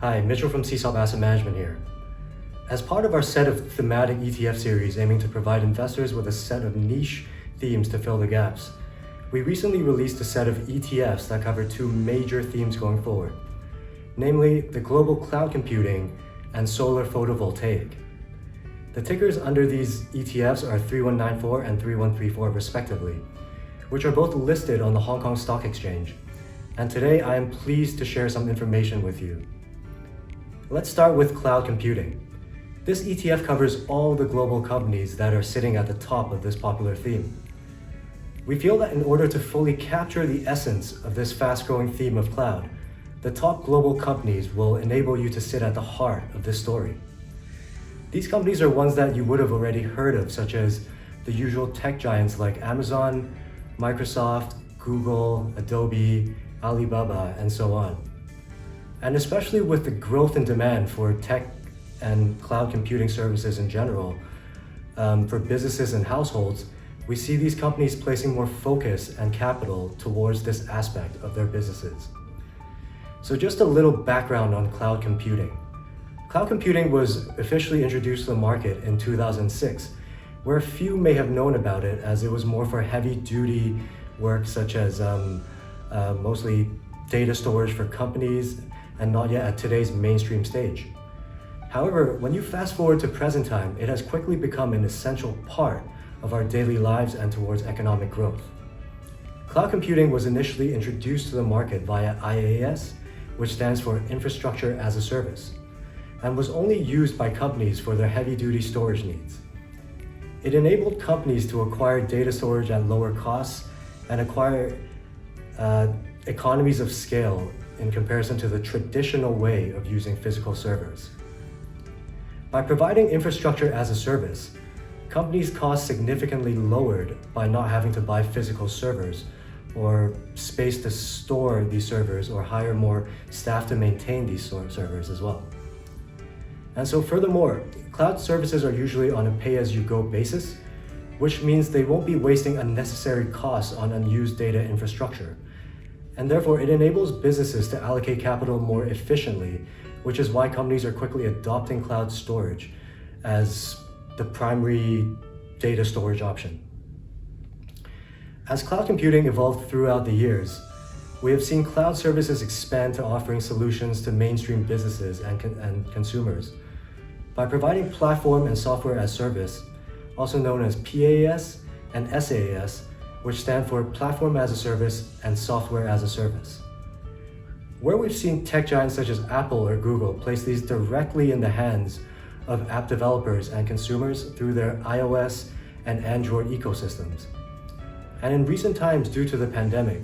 Hi, Mitchell from CSOP Asset Management here. As part of our set of thematic ETF series aiming to provide investors with a set of niche themes to fill the gaps, we recently released a set of ETFs that cover two major themes going forward, namely the global cloud computing and solar photovoltaic. The tickers under these ETFs are 3194 and 3134 respectively, which are both listed on the Hong Kong Stock Exchange. And today I am pleased to share some information with you. Let's start with cloud computing. This ETF covers all the global companies that are sitting at the top of this popular theme. We feel that in order to fully capture the essence of this fast-growing theme of cloud, the top global companies will enable you to sit at the heart of this story. These companies are ones that you would have already heard of, such as the usual tech giants like Amazon, Microsoft, Google, Adobe, Alibaba, and so on. And especially with the growth in demand for tech and cloud computing services in general, for businesses and households, we see these companies placing more focus and capital towards this aspect of their businesses. So just a little background on cloud computing. Cloud computing was officially introduced to the market in 2006, where few may have known about it as it was more for heavy-duty work such as mostly data storage for companies and not yet at today's mainstream stage. However, when you fast forward to present time, it has quickly become an essential part of our daily lives and towards economic growth. Cloud computing was initially introduced to the market via IaaS, which stands for Infrastructure as a Service, and was only used by companies for their heavy-duty storage needs. It enabled companies to acquire data storage at lower costs and acquire economies of scale in comparison to the traditional way of using physical servers. By providing infrastructure as a service, companies' costs significantly lowered by not having to buy physical servers or space to store these servers or hire more staff to maintain these servers as well. And so furthermore, cloud services are usually on a pay-as-you-go basis, which means they won't be wasting unnecessary costs on unused data infrastructure. And therefore, it enables businesses to allocate capital more efficiently, which is why companies are quickly adopting cloud storage as the primary data storage option. As cloud computing evolved throughout the years, we have seen cloud services expand to offering solutions to mainstream businesses and consumers. By providing platform and software as service, also known as PaaS and SaaS, which stand for Platform as a Service and Software as a Service. Where we've seen tech giants such as Apple or Google place these directly in the hands of app developers and consumers through their iOS and Android ecosystems. And in recent times, due to the pandemic,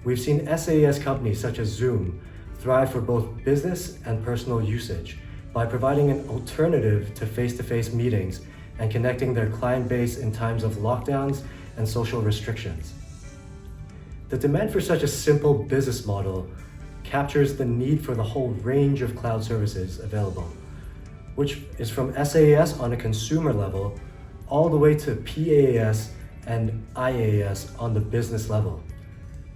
we've seen SaaS companies such as Zoom thrive for both business and personal usage by providing an alternative to face-to-face meetings and connecting their client base in times of lockdowns and social restrictions. The demand for such a simple business model captures the need for the whole range of cloud services available, which is from SaaS on a consumer level all the way to PaaS and IaaS on the business level.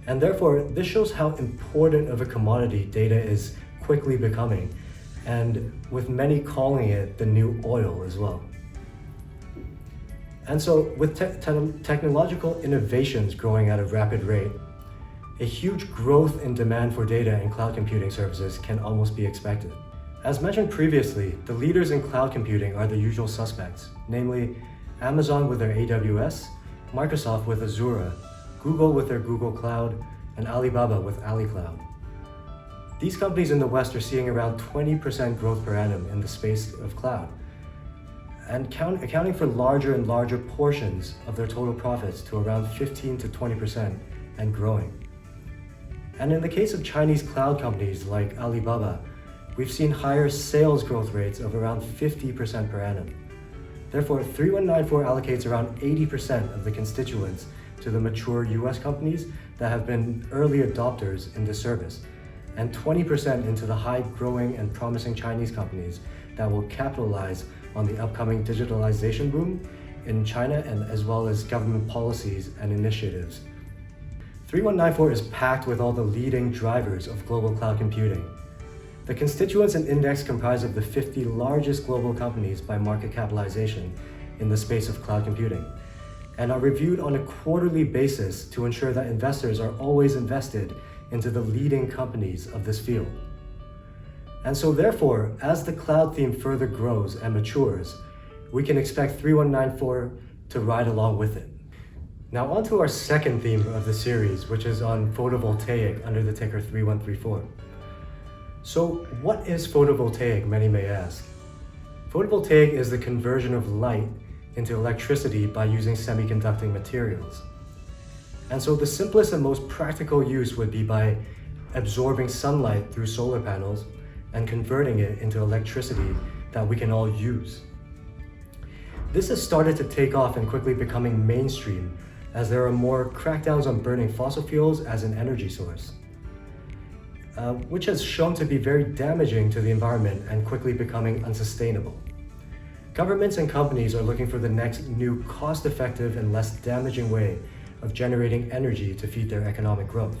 And therefore, this shows how important of a commodity data is quickly becoming, and with many calling it the new oil as well. And so with technological innovations growing at a rapid rate, a huge growth in demand for data and cloud computing services can almost be expected. As mentioned previously, the leaders in cloud computing are the usual suspects, namely Amazon with their AWS, Microsoft with Azure, Google with their Google Cloud, and Alibaba with AliCloud. These companies in the West are seeing around 20% growth per annum in the space of cloud, and accounting for larger and larger portions of their total profits to around 15 to 20% and growing. And in the case of Chinese cloud companies like Alibaba, we've seen higher sales growth rates of around 50% per annum. Therefore, 3194 allocates around 80% of the constituents to the mature US companies that have been early adopters in this service, and 20% into the high-growing and promising Chinese companies that will capitalize on the upcoming digitalization boom in China and as well as government policies and initiatives. 3194 is packed with all the leading drivers of global cloud computing. The constituents and index comprise of the 50 largest global companies by market capitalization in the space of cloud computing, and are reviewed on a quarterly basis to ensure that investors are always invested into the leading companies of this field. And so therefore, as the cloud theme further grows and matures, we can expect 3194 to ride along with it. Now on to our second theme of the series, which is on photovoltaic under the ticker 3134. So what is photovoltaic, many may ask? Photovoltaic is the conversion of light into electricity by using semiconducting materials. And so the simplest and most practical use would be by absorbing sunlight through solar panels and converting it into electricity that we can all use. This has started to take off and quickly becoming mainstream as there are more crackdowns on burning fossil fuels as an energy source, which has shown to be very damaging to the environment and quickly becoming unsustainable. Governments and companies are looking for the next new cost-effective and less damaging way of generating energy to feed their economic growth.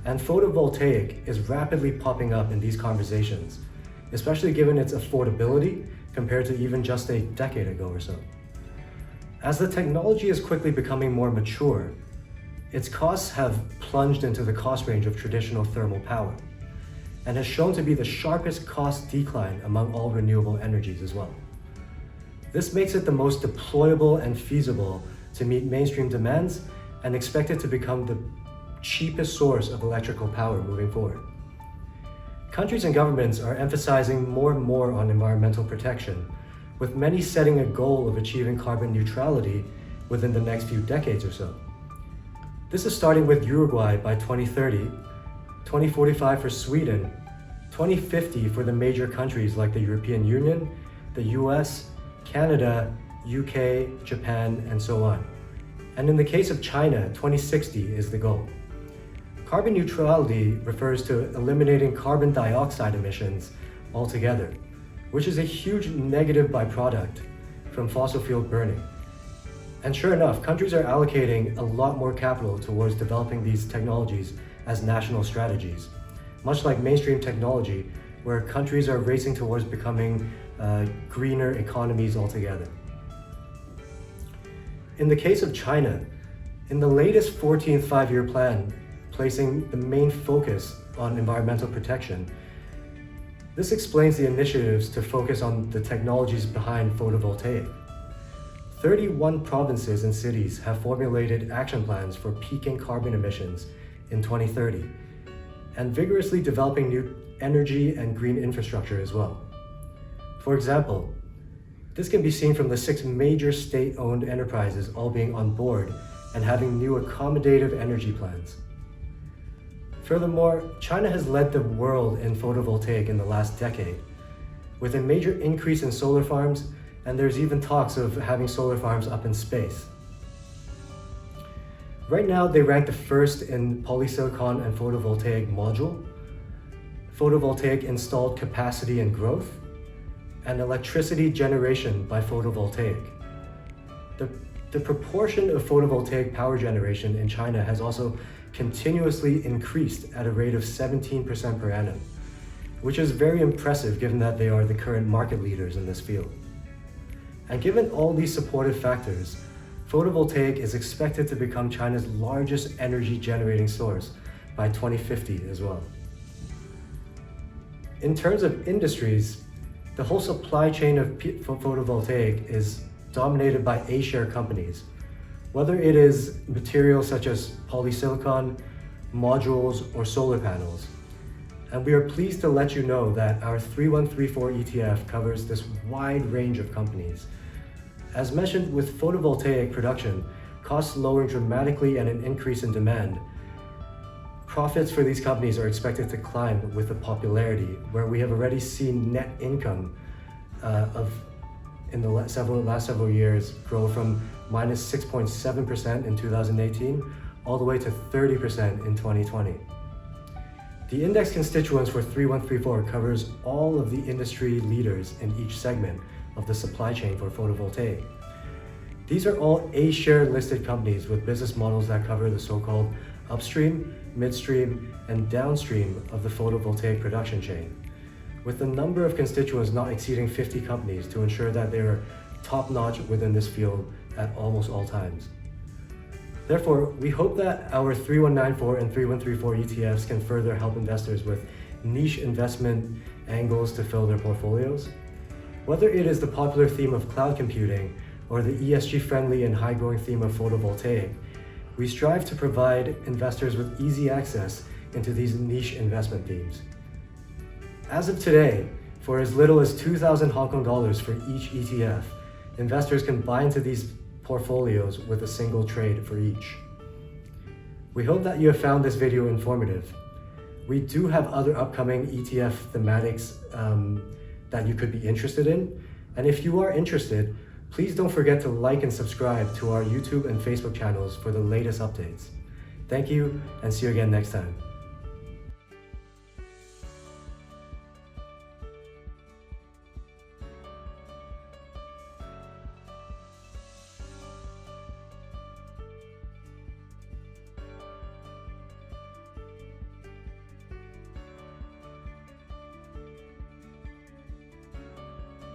And photovoltaic is rapidly popping up in these conversations, especially given its affordability compared to even just a decade ago or so. As the technology is quickly becoming more mature, its costs have plunged into the cost range of traditional thermal power, and has shown to be the sharpest cost decline among all renewable energies as well. This makes it the most deployable and feasible to meet mainstream demands and expected to become the cheapest source of electrical power moving forward. Countries and governments are emphasizing more and more on environmental protection, with many setting a goal of achieving carbon neutrality within the next few decades or so. This is starting with Uruguay by 2030, 2045 for Sweden, 2050 for the major countries like the European Union, the US, Canada, UK, Japan, and so on. And in the case of China, 2060 is the goal. Carbon neutrality refers to eliminating carbon dioxide emissions altogether, which is a huge negative byproduct from fossil fuel burning. And sure enough, countries are allocating a lot more capital towards developing these technologies as national strategies, much like mainstream technology, where countries are racing towards becoming greener economies altogether. In the case of China, in the latest 14th five-year plan, placing the main focus on environmental protection, this explains the initiatives to focus on the technologies behind photovoltaic. 31 provinces and cities have formulated action plans for peaking carbon emissions in 2030, and vigorously developing new energy and green infrastructure as well. For example, this can be seen from the 6 major state-owned enterprises all being on board and having new accommodative energy plans. Furthermore, China has led the world in photovoltaic in the last decade, with a major increase in solar farms, and there's even talks of having solar farms up in space. Right now, they rank the first in polysilicon and photovoltaic module, photovoltaic installed capacity and growth, and electricity generation by photovoltaic. The proportion of photovoltaic power generation in China has also continuously increased at a rate of 17% per annum, which is very impressive given that they are the current market leaders in this field. And given all these supportive factors, photovoltaic is expected to become China's largest energy generating source by 2050 as well. In terms of industries, the whole supply chain of photovoltaic is dominated by A-share companies, whether it is materials such as polysilicon, modules, or solar panels. And we are pleased to let you know that our 3134 ETF covers this wide range of companies. As mentioned, with photovoltaic production, costs lowering dramatically and an increase in demand, profits for these companies are expected to climb with the popularity, where we have already seen net income in the last several years grow from minus 6.7% in 2018 all the way to 30% in 2020. The index constituents for 3134 covers all of the industry leaders in each segment of the supply chain for photovoltaic. These are all A-share listed companies with business models that cover the so-called upstream, midstream, and downstream of the photovoltaic production chain, with the number of constituents not exceeding 50 companies to ensure that they are top-notch within this field at almost all times. Therefore, we hope that our 3194 and 3134 ETFs can further help investors with niche investment angles to fill their portfolios. Whether it is the popular theme of cloud computing or the ESG-friendly and high-growing theme of photovoltaic, we strive to provide investors with easy access into these niche investment themes. As of today, for as little as 2,000 Hong Kong dollars for each ETF, investors can buy into these portfolios with a single trade for each. We hope that you have found this video informative. We do have other upcoming ETF thematics that you could be interested in, and if you are interested, please don't forget to like and subscribe to our YouTube and Facebook channels for the latest updates. Thank you, and see you again next time.